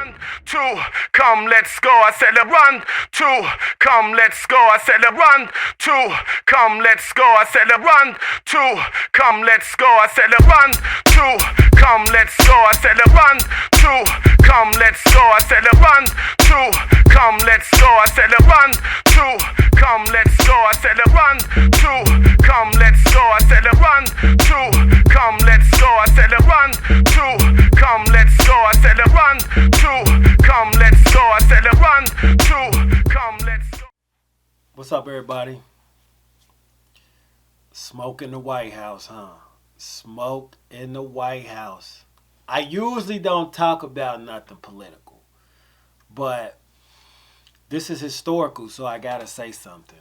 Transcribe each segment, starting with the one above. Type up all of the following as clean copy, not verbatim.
run, two, come, let's go. I said run, two, come, let's go. I said run, two, come, let's go. I said run, two, come, let's go. I said run, two, come, let's go. I said run, two, come, let's go. I said run, two, come, let's go. I said run, two, come, let's go. I said run, two, come, let's go. I said run, two, come, let's go. I said run, two, come, let's go. I said run, two, come, let's go. I said run, two, come, let's go. What's up, everybody? Smoke in the White House, huh? Smoke in the White House. I usually don't talk about nothing political, but this is historical, so I gotta say something.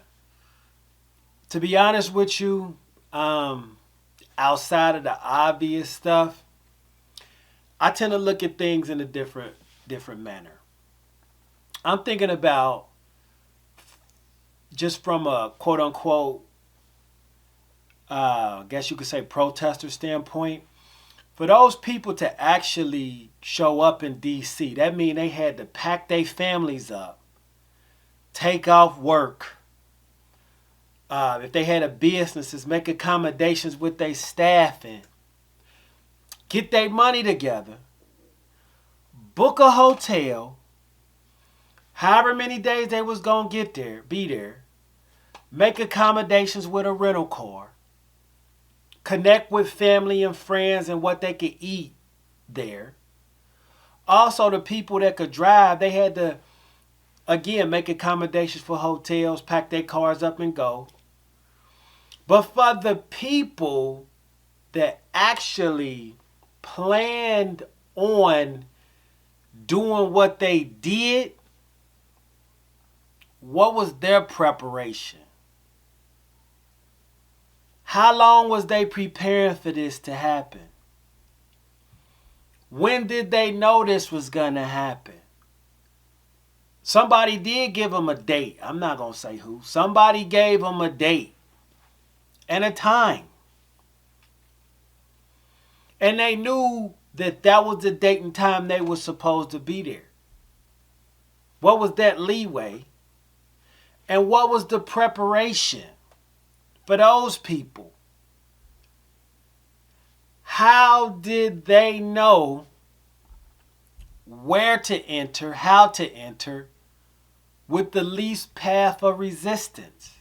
To be honest with you, outside of the obvious stuff, I tend to look at things in a different manner. I'm thinking about, just from a quote unquote, I guess you could say protester standpoint, for those people to actually show up in D.C., that means they had to pack their families up, take off work. If they had a businesses, make accommodations with their staffing, get their money together, book a hotel, however many days they was gonna be there, make accommodations with a rental car, connect with family and friends and what they could eat there. Also, the people that could drive, they had to, again, make accommodations for hotels, pack their cars up and go. But for the people that actually planned on doing what they did, what was their preparation? How long was they preparing for this to happen? When did they know this was going to happen? Somebody did give them a date. I'm not going to say who. Somebody gave them a date and a time. And they knew that that was the date and time they were supposed to be there. What was that leeway? And what was the preparation for those people? How did they know where to enter, how to enter, with the least path of resistance?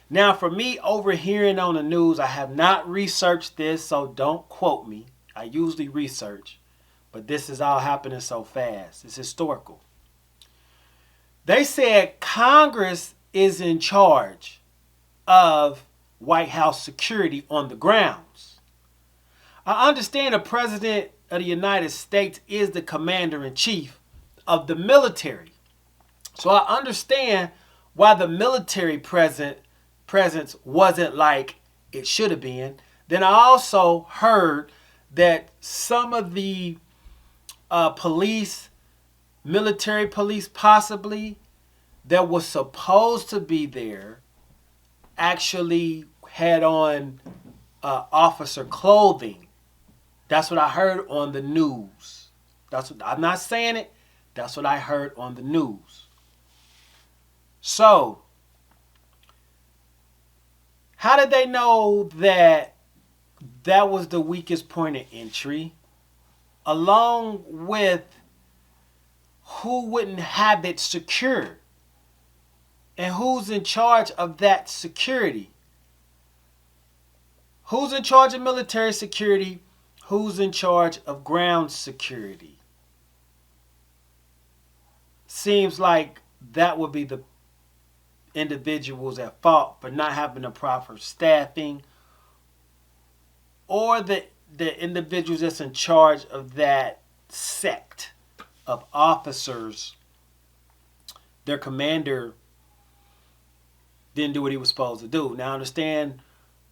Now, for me, overhearing on the news, I have not researched this, so don't quote me. I usually research, but this is all happening so fast. It's historical. They said Congress is in charge of White House security on the grounds. I understand the President of the United States is the commander-in-chief of the military. So I understand why the military presence wasn't like it should have been. Then I also heard that some of the military police possibly, that was supposed to be there, actually had on officer clothing. That's what I heard on the news. I'm not saying it. That's what I heard on the news. So, how did they know that that was the weakest point of entry, along with who wouldn't have it secure? And who's in charge of that security? Who's in charge of military security? Who's in charge of ground security? Seems like that would be the individuals at fault for not having the proper staffing, or the individuals that's in charge of that sect of officers. Their commander didn't do what he was supposed to do. Now, understand,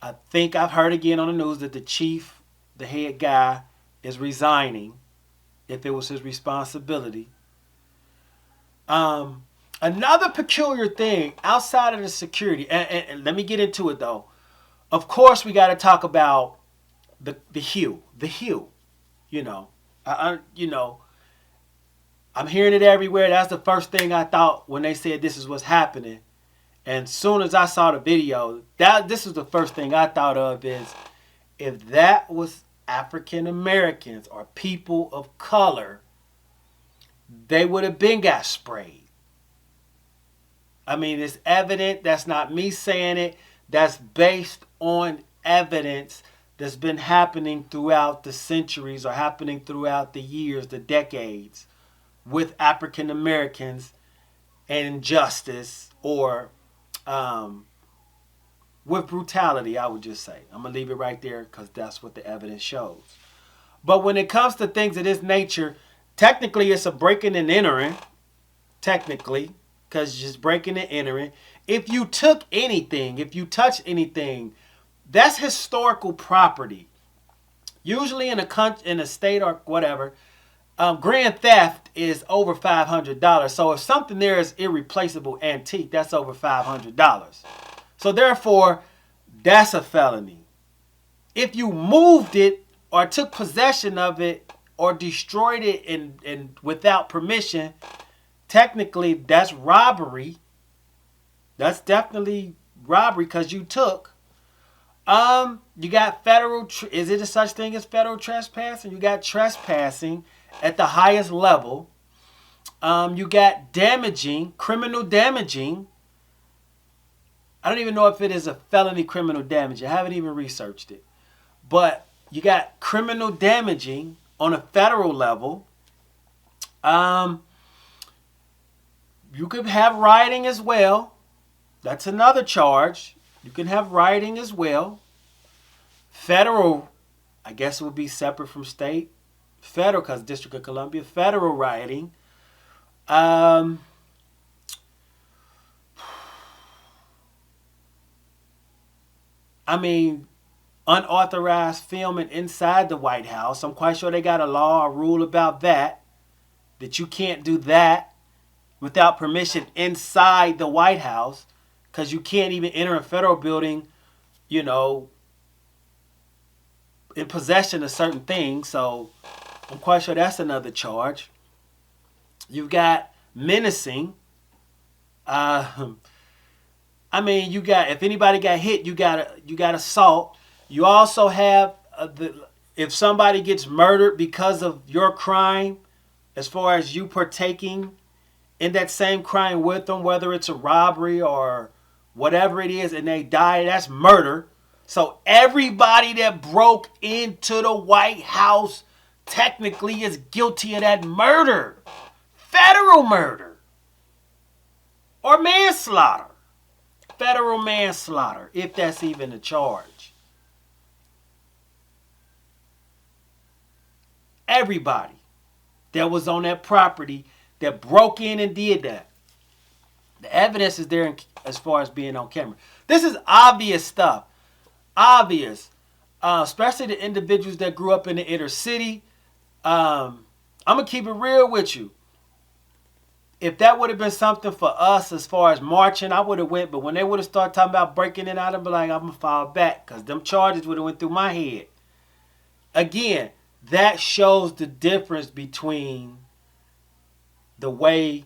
I think I've heard again on the news that the chief, the head guy, is resigning if it was his responsibility. Another peculiar thing outside of the security, and let me get into it though. Of course, we got to talk about the Hill. You know, I'm hearing it everywhere. That's the first thing I thought when they said this is what's happening. And soon as I saw the video, this is the first thing I thought of is if that was African Americans or people of color, they would have been got sprayed. I mean, it's evident. That's not me saying it. That's based on evidence that's been happening throughout the centuries or happening throughout the years, the decades, with African Americans and injustice or with brutality, I would just say. I'm going to leave it right there because that's what the evidence shows. But when it comes to things of this nature, technically it's a breaking and entering. Technically, because it's just breaking and entering. If you took anything, if you touched anything, that's historical property. Usually in a state or whatever, grand theft is over $500. So if something there is irreplaceable antique, that's over $500. So therefore, that's a felony. If you moved it or took possession of it or destroyed it and without permission, technically that's robbery. That's definitely robbery because you took. You got federal. Is it a such thing as federal trespassing? You got trespassing at the highest level. You got damaging, criminal damaging. I don't even know if it is a felony criminal damage. I haven't even researched it. But you got criminal damaging on a federal level. You could have rioting as well. That's another charge. You can have rioting as well. Federal, I guess it would be separate from state. Federal, because District of Columbia. Federal rioting. I mean, unauthorized filming inside the White House. I'm quite sure they got a law or rule about that. That you can't do that without permission inside the White House. Because you can't even enter a federal building, you know, in possession of certain things. So I'm quite sure that's another charge. You've got menacing. I mean, you got, if anybody got hit, you got assault. You also have if somebody gets murdered because of your crime, as far as you partaking in that same crime with them, whether it's a robbery or whatever it is, and they die, that's murder. So everybody that broke into the White House technically is guilty of that murder. Federal murder. Or manslaughter. Federal manslaughter, if that's even a charge. Everybody that was on that property that broke in and did that. The evidence is there as far as being on camera. This is obvious stuff. Obvious. Especially the individuals that grew up in the inner city. I'm going to keep it real with you. If that would have been something for us as far as marching, I would have went. But when they would have started talking about breaking it out, I'd be like, I'm going to fall back. Because them charges would have went through my head. Again, that shows the difference between the way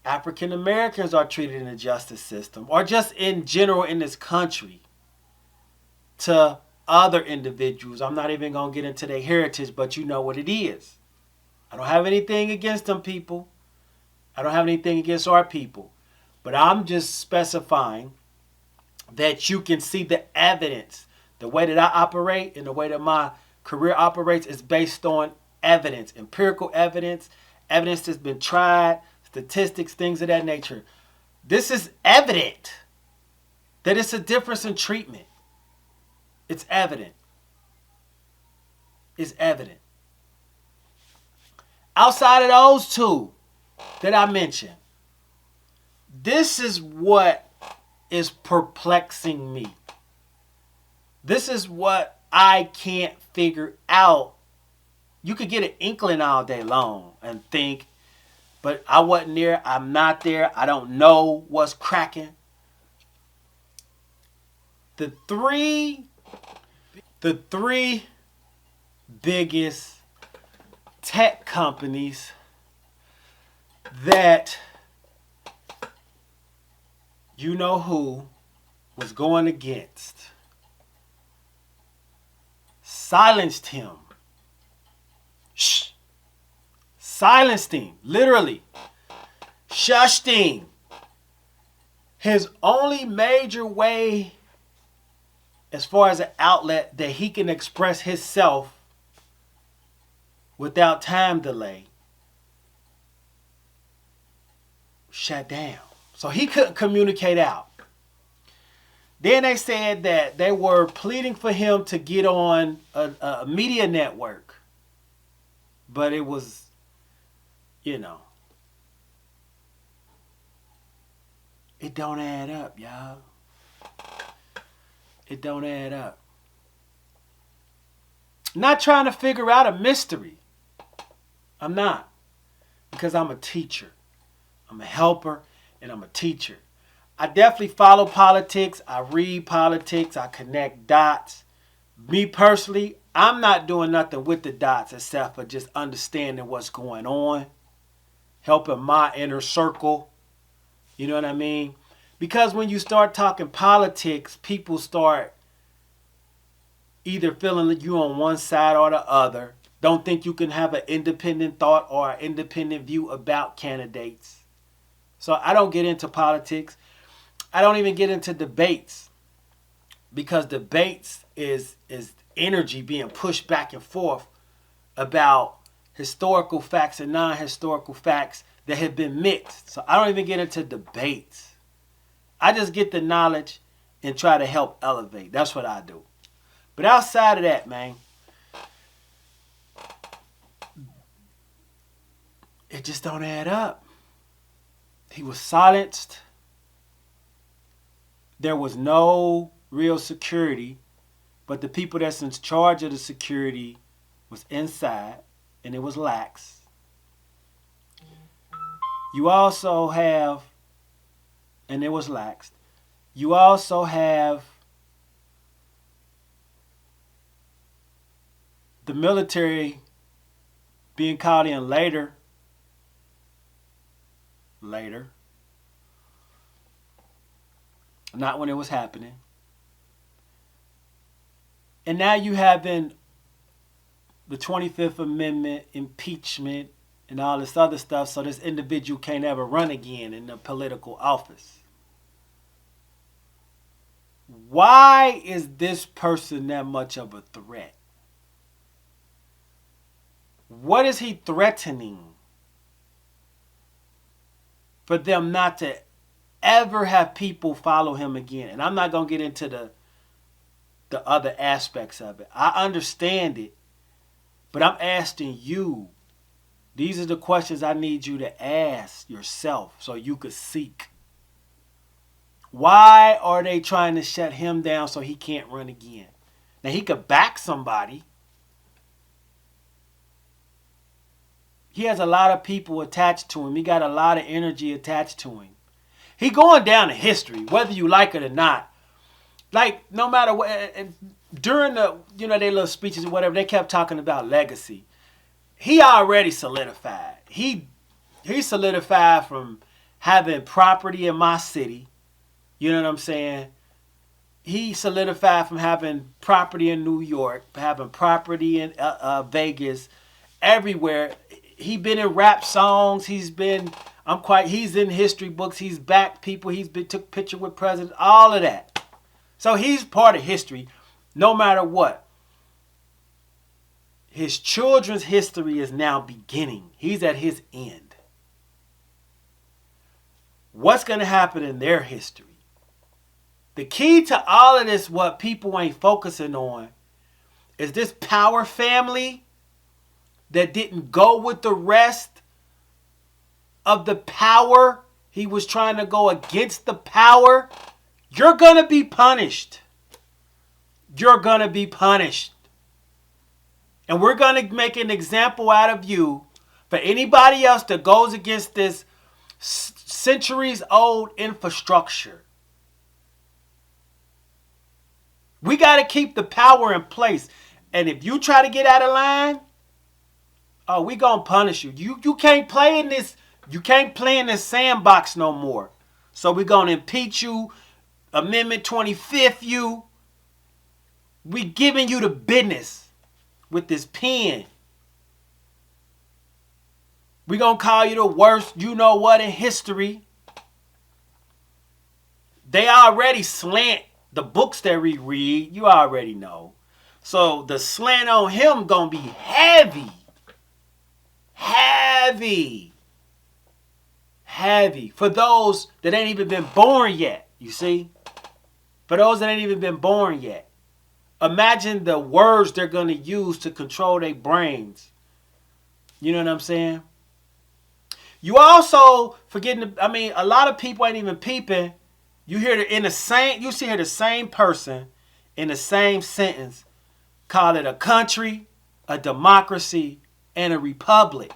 African Americans are treated in the justice system, or just in general in this country, to other individuals. I'm not even going to get into their heritage, but you know what it is. I don't have anything against them people. I don't have anything against our people. But I'm just specifying that you can see the evidence. The way that I operate and the way that my career operates is based on evidence, empirical evidence, evidence that's been tried, statistics, things of that nature. This is evident that it's a difference in treatment. It's evident. It's evident. Outside of those two that I mentioned, this is what is perplexing me. This is what I can't figure out. You could get an inkling all day long and think, but I wasn't there. I'm not there. I don't know what's cracking. The three biggest tech companies that you know who was going against silenced him. Shh. Silenced him, literally. Shushed him. His only major way, as far as an outlet that he can express himself without time delay, shut down. So he couldn't communicate out. Then they said that they were pleading for him to get on a media network. But it was, it don't add up, y'all. It don't add up. Not trying to figure out a mystery. I'm not. Because I'm a teacher. I'm a helper and I'm a teacher. I definitely follow politics. I read politics. I connect dots. Me personally, I'm not doing nothing with the dots except for just understanding what's going on. Helping my inner circle. You know what I mean? Because when you start talking politics, people start either feeling that you're on one side or the other. Don't think you can have an independent thought or an independent view about candidates. So I don't get into politics. I don't even get into debates. Because debates is energy being pushed back and forth about historical facts and non-historical facts that have been mixed. So I don't even get into debates. I just get the knowledge and try to help elevate. That's what I do. But outside of that, man, it just don't add up. He was silenced. There was no real security, but the people that's in charge of the security was inside, and it was lax. You also have, and it was laxed. You also have the military being called in later. Not when it was happening. And now you have been the 25th Amendment, impeachment, and all this other stuff, so this individual can't ever run again in a political office. Why is this person that much of a threat? What is he threatening for them not to ever have people follow him again? And I'm not going to get into the other aspects of it. I understand it, but I'm asking you. These are the questions I need you to ask yourself so you could seek. Why are they trying to shut him down so he can't run again? Now, he could back somebody. He has a lot of people attached to him. He got a lot of energy attached to him. He going down in history, whether you like it or not. Like, no matter what, during the, their little speeches or whatever, they kept talking about legacy. He already solidified. He solidified from having property in my city. You know what I'm saying? He solidified from having property in New York, having property in Vegas, everywhere. He been in rap songs. He's in history books. He's backed people. Took picture with presidents. All of that. So he's part of history, no matter what. His children's history is now beginning. He's at his end. What's going to happen in their history? The key to all of this, what people ain't focusing on, is this power family that didn't go with the rest of the power. He was trying to go against the power. You're going to be punished. You're going to be punished. And we're going to make an example out of you for anybody else that goes against this centuries old infrastructure. We got to keep the power in place. And if you try to get out of line, we going to punish you. You can't play in this You can't play in this sandbox no more. So we're going to impeach you, Amendment 25th you. We giving you the business with this pen. We're going to call you the worst you know what in history. They already slant the books that we read. You already know. So the slant on him going to be heavy. Heavy. Heavy. For those that ain't even been born yet, you see? For those that ain't even been born yet. Imagine the words they're going to use to control their brains. You know what I'm saying? You also forgetting, a lot of people ain't even peeping. You hear you see here the same person in the same sentence call it a country, a democracy, and a republic.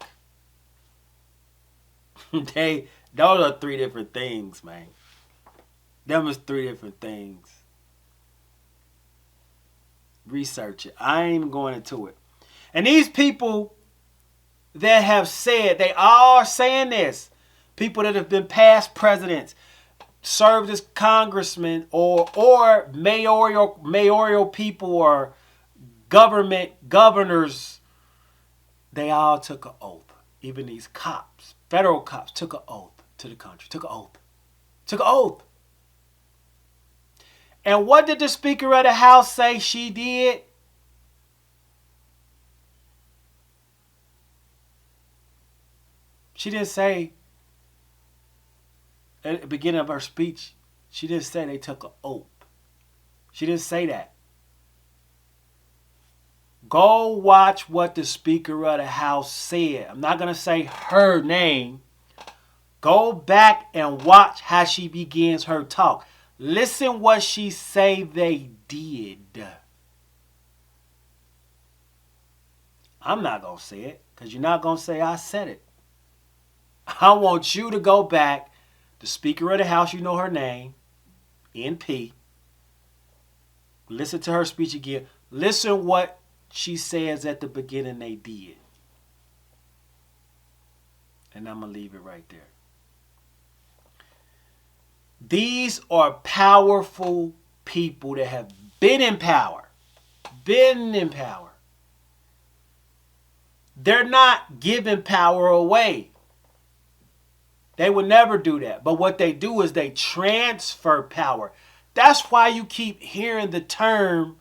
Those are three different things, man. Them is three different things. Research it. I ain't even going into it. And these people that have said, they are saying this. People that have been past presidents, served as congressmen or mayoral people or governors, they all took an oath. Even these cops, federal cops, took an oath to the country. Took an oath. And what did the Speaker of the House say she did? She didn't say, at the beginning of her speech, she didn't say they took an oath. She didn't say that. Go watch what the Speaker of the House said. I'm not going to say her name. Go back and watch how she begins her talk. Listen what she say they did. I'm not going to say it because you're not going to say I said it. I want you to go back. The Speaker of the House, you know her name, NP. Listen to her speech again. Listen what she says at the beginning they did. And I'm going to leave it right there. These are powerful people that have been in power. They're not giving power away. They would never do that. But what they do is they transfer power. That's why you keep hearing the term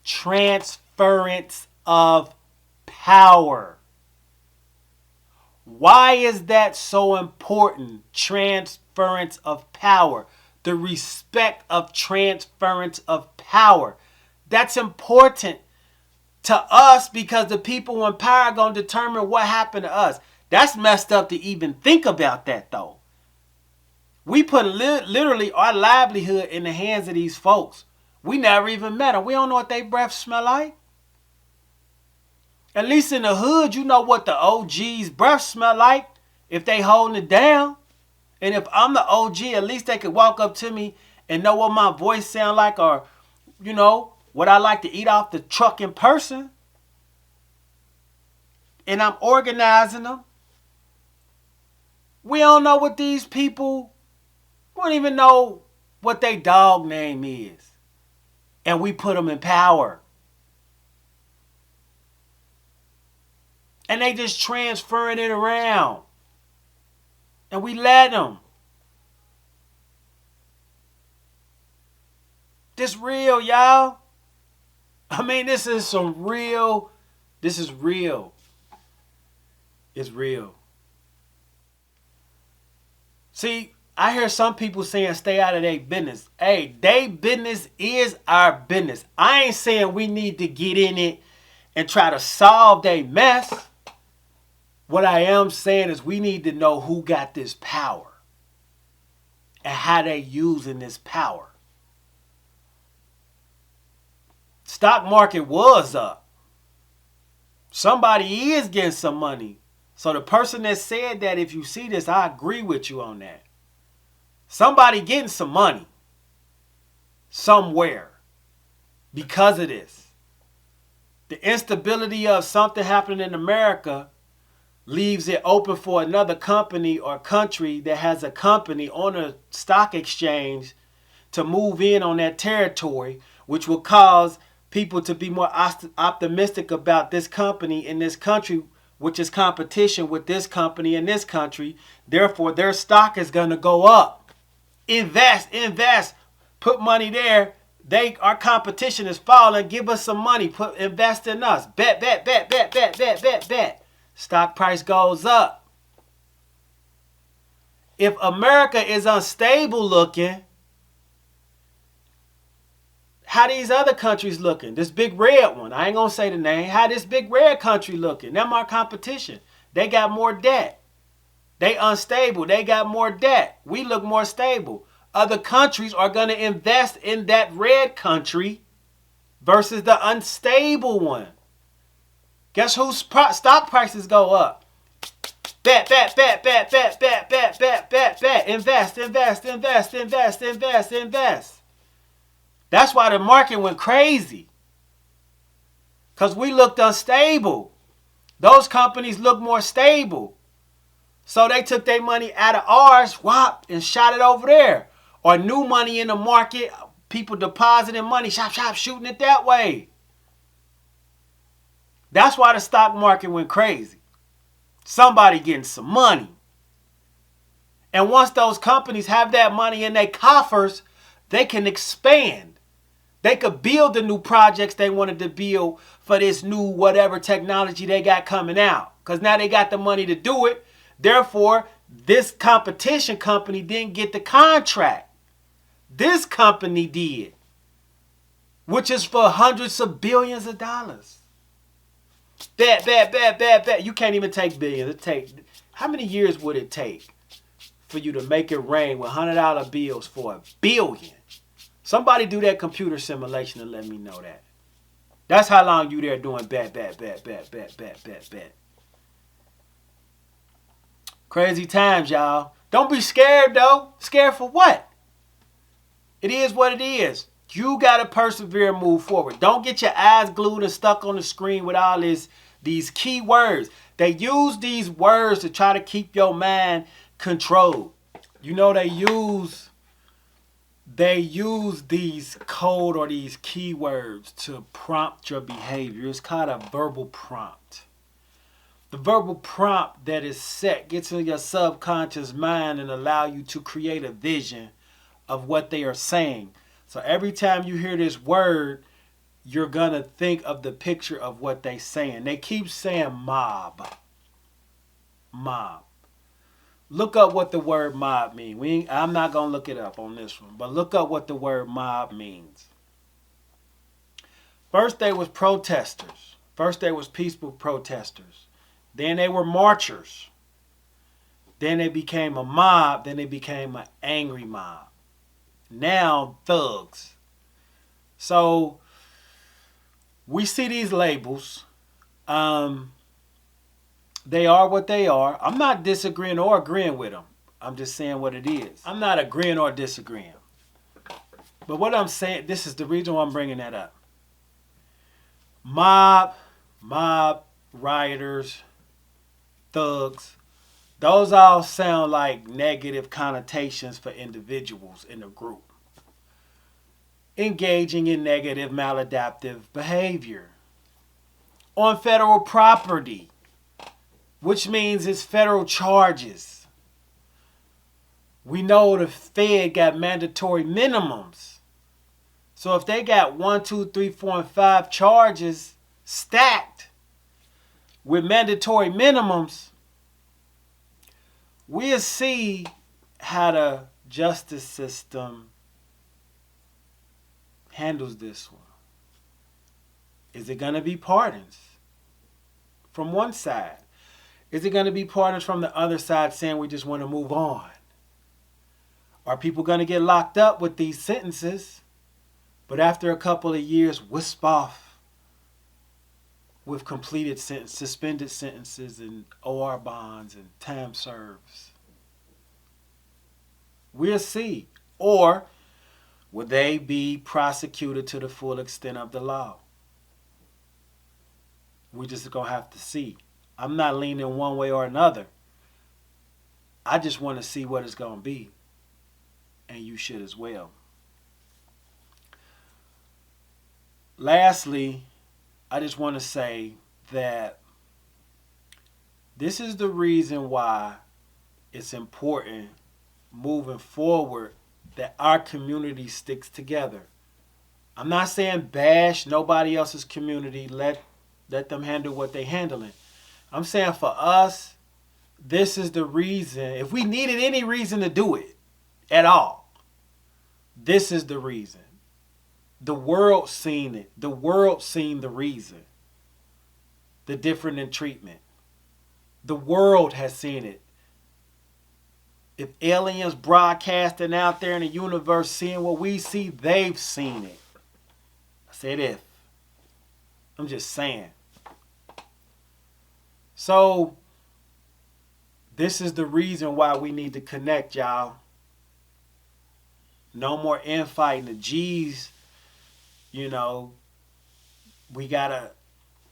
transference of power. Why is that so important? Transference of power. The respect of transference of power. That's important to us because the people in power are going to determine what happened to us. That's messed up to even think about that, though. We put literally our livelihood in the hands of these folks. We never even met them. We don't know what their breath smell like. At least in the hood, you know what the OG's breath smell like if they holding it down. And if I'm the OG, at least they could walk up to me and know what my voice sound like or, you know, what I like to eat off the truck in person. And I'm organizing them. We don't know what these people, we don't even know what their dog name is. And we put them in power. And they just transferring it around. And we let them. This real, y'all. I mean, this is real. It's real. See, I hear some people saying stay out of their business. Hey, their business is our business. I ain't saying we need to get in it and try to solve their mess. What I am saying is we need to know who got this power and how they using this power. Stock market was up. Somebody is getting some money. So the person that said that, if you see this, I agree with you on that. Somebody getting some money somewhere because of this. The instability of something happening in America leaves it open for another company or country that has a company on a stock exchange to move in on that territory, which will cause people to be more optimistic about this company in this country, which is competition with this company in this country. Therefore, their stock is going to go up. Invest, put money there. Our competition is falling. Give us some money. Invest in us. Bet. Stock price goes up. If America is unstable looking, how these other countries looking? This big red one, I ain't gonna say the name. How this big red country looking? Them our competition. They got more debt. They unstable. They got more debt. We look more stable. Other countries are gonna invest in that red country versus the unstable one. Guess whose stock prices go up? Bet. Invest. That's why the market went crazy. Because we looked unstable. Those companies look more stable. So they took their money out of ours, whop, and shot it over there. Or new money in the market, people depositing money, shop, shooting it that way. That's why the stock market went crazy. Somebody getting some money. And once those companies have that money in their coffers, they can expand. They could build the new projects they wanted to build for this new whatever technology they got coming out. Because now they got the money to do it. Therefore, this competition company didn't get the contract. This company did. Which is for hundreds of billions of dollars. Bet. You can't even take billions. How many years would it take for you to make it rain with $100 bills for $1 billion? Somebody do that computer simulation and let me know that. That's how long you there doing bet. Crazy times, y'all. Don't be scared, though. Scared for what? It is what it is. You got to persevere and move forward. Don't get your eyes glued and stuck on the screen with all these key words. They use these words to try to keep your mind controlled. You know, they use these code or these keywords to prompt your behavior. It's called a verbal prompt. The verbal prompt that is set gets in your subconscious mind and allow you to create a vision of what they are saying. So every time you hear this word, you're going to think of the picture of what they're saying. They keep saying mob. Look up what the word mob means. I'm not going to look it up on this one, but look up what the word mob means. First they was protesters. First they was peaceful protesters. Then they were marchers. Then they became a mob. Then they became an angry mob. Now thugs. So we see these labels. They are what they are. I'm not disagreeing or agreeing with them. I'm just saying what it is. I'm not agreeing or disagreeing. But what I'm saying, this is the reason why I'm bringing that up. Mob, rioters, thugs, those all sound like negative connotations for individuals in a group. Engaging in negative maladaptive behavior on federal property, which means it's federal charges. We know the Fed got mandatory minimums. So if they got 1, 2, 3, 4, and 5 charges stacked with mandatory minimums, we'll see how the justice system handles this one. Is it going to be pardons from one side? Is it going to be pardons from the other side saying we just want to move on? Are people going to get locked up with these sentences, but after a couple of years wisp off with completed sentences, suspended sentences and OR bonds and time serves? We'll see. Or will they be prosecuted to the full extent of the law? We're just going to have to see. I'm not leaning one way or another. I just want to see what it's going to be. And you should as well. Lastly, I just want to say that this is the reason why it's important moving forward that our community sticks together. I'm not saying bash nobody else's community. Let them handle what they handling. I'm saying for us, this is the reason. If we needed any reason to do it at all, this is the reason. The world seen it. The world seen the reason. The different in treatment. The world has seen it. If aliens broadcasting out there in the universe seeing what we see, they've seen it. I said if. I'm just saying. So, this is the reason why we need to connect, y'all. No more infighting. The G's, we got to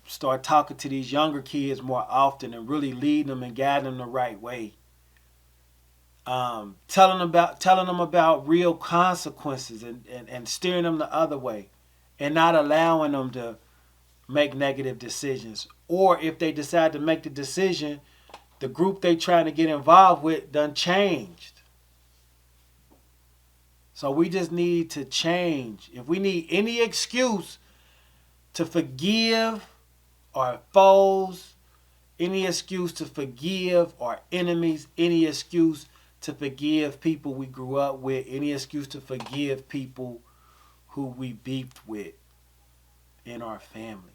start talking to these younger kids more often and really leading them and guiding them the right way. Telling them about real consequences and steering them the other way and not allowing them to make negative decisions. Or if they decide to make the decision, the group they trying to get involved with done changed. So we just need to change. If we need any excuse to forgive our foes, any excuse to forgive our enemies, any excuse to forgive people we grew up with, any excuse to forgive people who we beefed with in our family.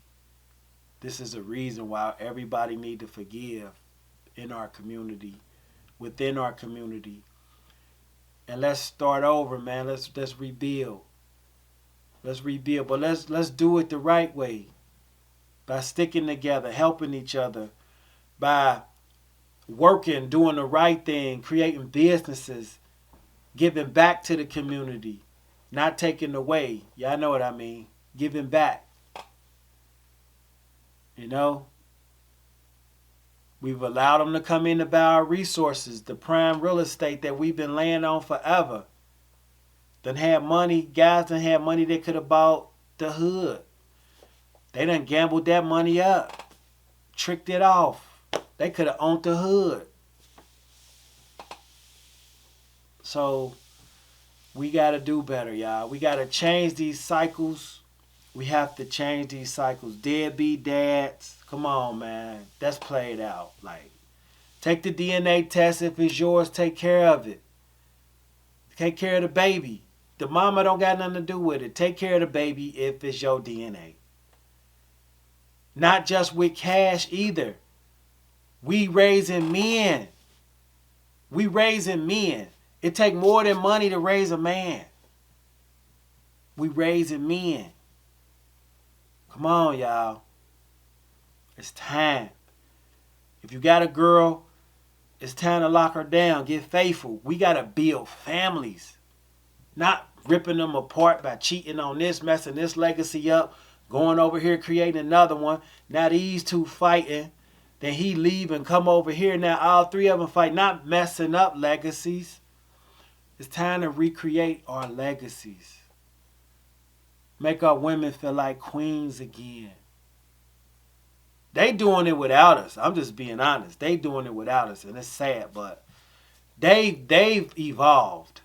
This is a reason why everybody need to forgive in our community, within our community. And let's start over, man. Let's rebuild. Let's rebuild. But let's do it the right way. By sticking together, helping each other, by working, doing the right thing, creating businesses, giving back to the community, not taking away. Y'all know what I mean. Giving back. We've allowed them to come in to buy our resources, the prime real estate that we've been laying on forever. Guys done had money they could have bought the hood. They done gambled that money up, tricked it off. They could have owned the hood. So we got to do better, y'all. We got to change these cycles. We have to change these cycles. Deadbeat dads. Come on, man. That's played out. Like, take the DNA test. If it's yours, take care of it. Take care of the baby. The mama don't got nothing to do with it. Take care of the baby if it's your DNA. Not just with cash either. We raising men. We raising men. It take more than money to raise a man. We raising men. Come on, y'all. It's time. If you got a girl, it's time to lock her down. Get faithful. We got to build families. Not ripping them apart by cheating on this, messing this legacy up, going over here, creating another one. Now these two fighting. Then he leave and come over here. Now all three of them fight. Not messing up legacies. It's time to recreate our legacies. Make our women feel like queens again. They doing it without us. I'm just being honest. They doing it without us. And it's sad, but they've evolved.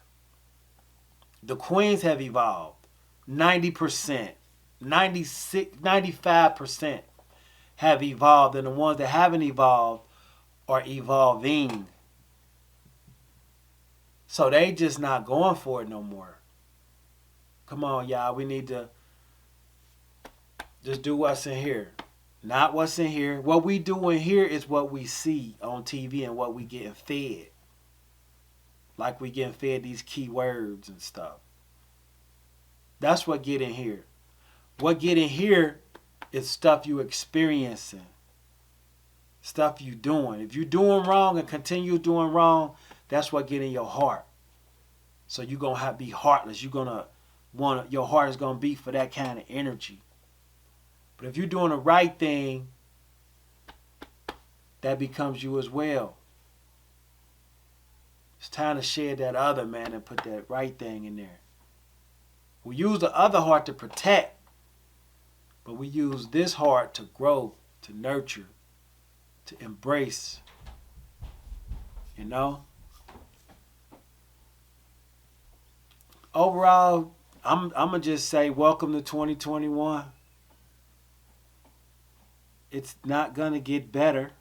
The queens have evolved. 90%, 96, 95% have evolved. And the ones that haven't evolved are evolving. So they just not going for it no more. Come on, y'all. We need to just do what's in here. Not what's in here. What we do in here is what we see on TV and what we getting fed. Like we getting fed these keywords and stuff. That's what get in here. What get in here is stuff you experiencing. Stuff you doing. If you doing wrong and continue doing wrong, that's what get in your heart. So you're going to be heartless. You're going to your heart is going to beat for that kind of energy. But if you're doing the right thing, that becomes you as well. It's time to shed that other, man, and put that right thing in there. We use the other heart to protect, but we use this heart to grow, to nurture, to embrace. You know? Overall, I'm gonna just say welcome to 2021. It's not gonna get better.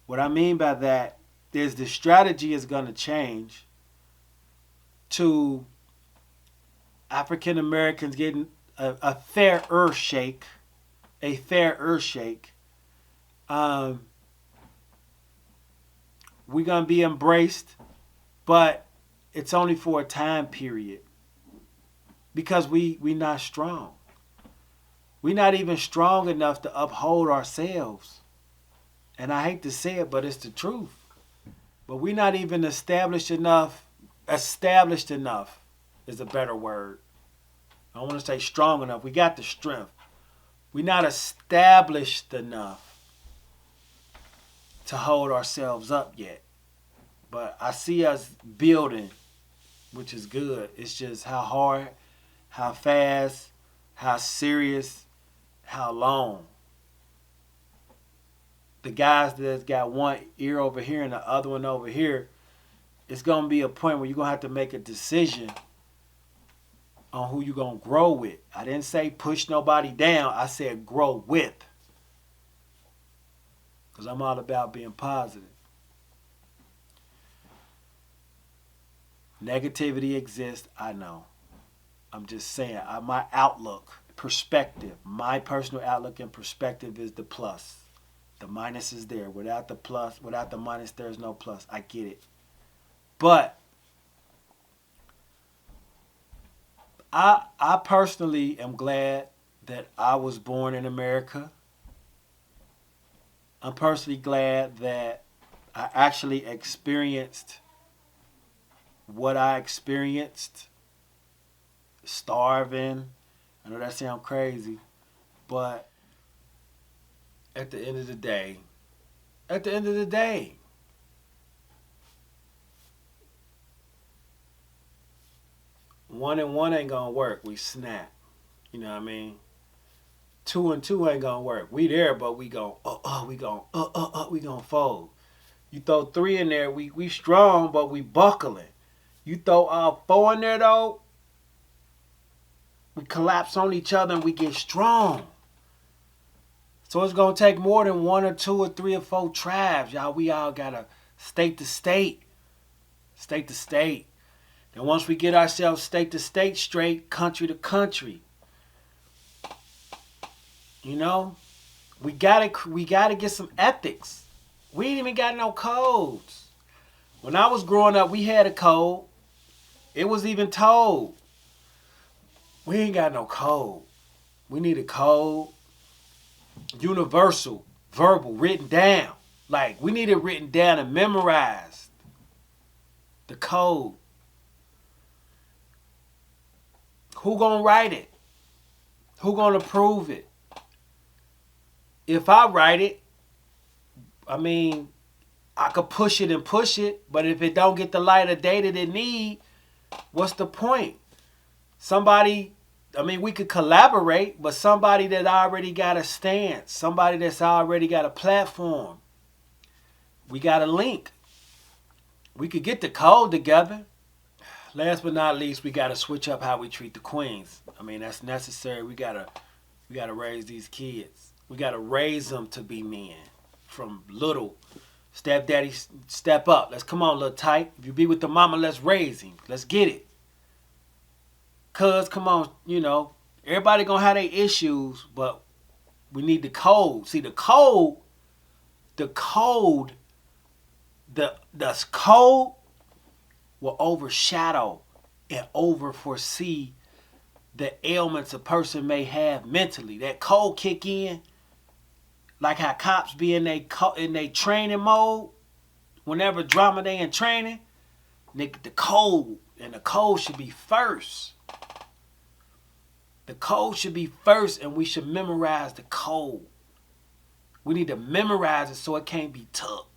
What I mean by that is the strategy is gonna change to African Americans getting a fairer shake, a fairer shake. We're gonna be embraced, but it's only for a time period because we not strong. We're not even strong enough to uphold ourselves. And I hate to say it, but it's the truth. But we're not even established enough. Established enough is a better word. I don't want to say strong enough. We got the strength. We're not established enough to hold ourselves up yet. But I see us building, which is good. It's just how hard, how fast, how serious, how long. The guys that's got one ear over here and the other one over here, it's going to be a point where you're going to have to make a decision on who you're going to grow with. I didn't say push nobody down. I said grow with. Because I'm all about being positive. Negativity exists, I know. I'm just saying, my outlook, perspective, my personal outlook and perspective is the plus. The minus is there. Without the plus, without the minus, there's no plus. I get it. But I personally am glad that I was born in America. I'm personally glad that I actually experienced what I experienced. Starving. I know that sounds crazy, but at the end of the day, one and one ain't gonna work. We snap. You know what I mean? Two and two ain't gonna work. We there, but we gon' we gon' fold. You throw three in there, we strong, but we buckling. You throw four in there though, we collapse on each other and we get strong. So it's gonna take more than one or two or three or four tribes, y'all. We all gotta state to state. State to state. And once we get ourselves state to state straight, country to country. You know? We gotta get some ethics. We ain't even got no codes. When I was growing up, we had a code. It was even told. We ain't got no code. We need a code. Universal, verbal, written down. Like, we need it written down and memorized. The code. Who gonna write it? Who gonna approve it? If I write it, I mean, I could push it, but if it don't get the light of day that it need, what's the point? Somebody, I mean, we could collaborate, but somebody that already got a stance, somebody that's already got a platform, we got a link. We could get the code together. Last but not least, we got to switch up how we treat the queens. I mean, that's necessary. We gotta raise these kids. We got to raise them to be men from little. Stepdaddy, step up. Let's come on, little tight. If you be with the mama, let's raise him. Let's get it. Cuz, come on, you know, everybody gonna have their issues, but we need the code. See, the code will overshadow and overforesee the ailments a person may have mentally. That code kick in, like how cops be in they training mode. Whenever drama they in training, nigga, the code should be first. The code should be first, and we should memorize the code. We need to memorize it so it can't be took.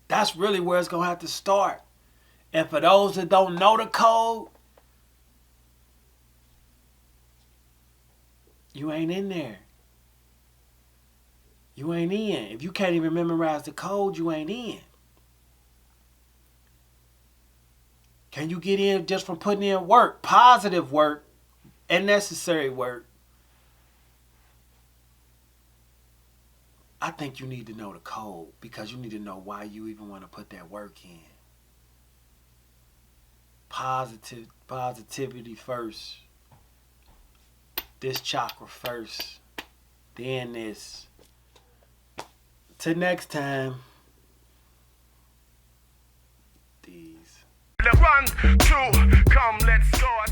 That's really where it's going to have to start. And for those that don't know the code, you ain't in there. You ain't in. If you can't even memorize the code, you ain't in. Can you get in just from putting in work, positive work, and necessary work? I think you need to know the code because you need to know why you even want to put that work in. Positivity first. This chakra first. Then this. Till next time. These. Run to, come, let's go.